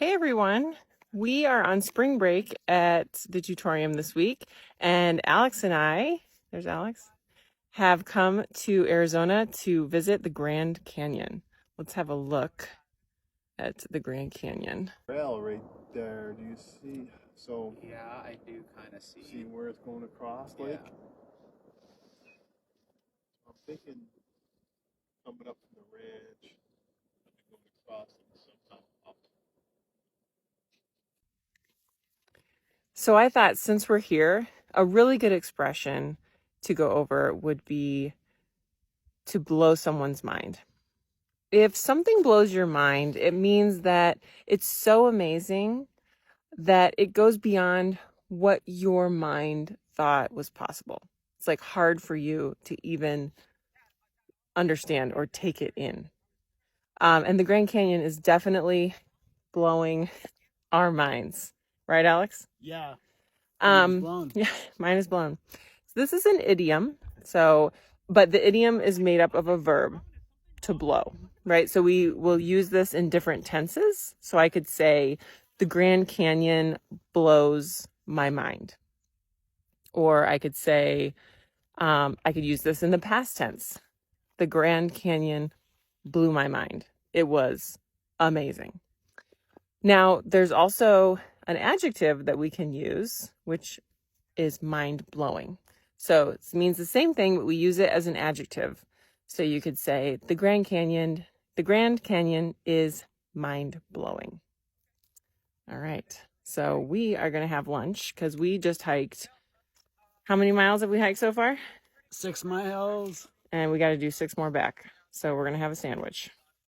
Hey everyone, we are on spring break at the Tutorium this week, and Alex and I, there's Alex, have come to Arizona to visit the Grand Canyon. Let's have a look at the Grand Canyon. Trail right there. Do you see? So Yeah, I do kind of see where it's going across, Yeah. like I'm thinking coming up from the ranch and going across and somehow up. So I thought since we're here, a really good expression to go over would be to blow someone's mind. If something blows your mind, it means that it's so amazing that it goes beyond what your mind thought was possible. It's like hard for you to even understand or take it in. And the Grand Canyon is definitely blowing our minds. Right, Alex? Yeah. Blown. Yeah, mine is blown. So this is an idiom. But the idiom is made up of a verb, to blow, right? So we will use this in different tenses. So I could say, the Grand Canyon blows my mind. Or I could say, I could use this in the past tense. The Grand Canyon blew my mind. It was amazing. Now, there's also an adjective that we can use, which is mind-blowing. So it means the same thing, but we use it as an adjective. So you could say, the Grand Canyon is mind-blowing. All right. So we are going to have lunch because we just hiked. How many miles have we hiked so far? 6 miles. And we got to do 6 more back. So we're going to have a sandwich.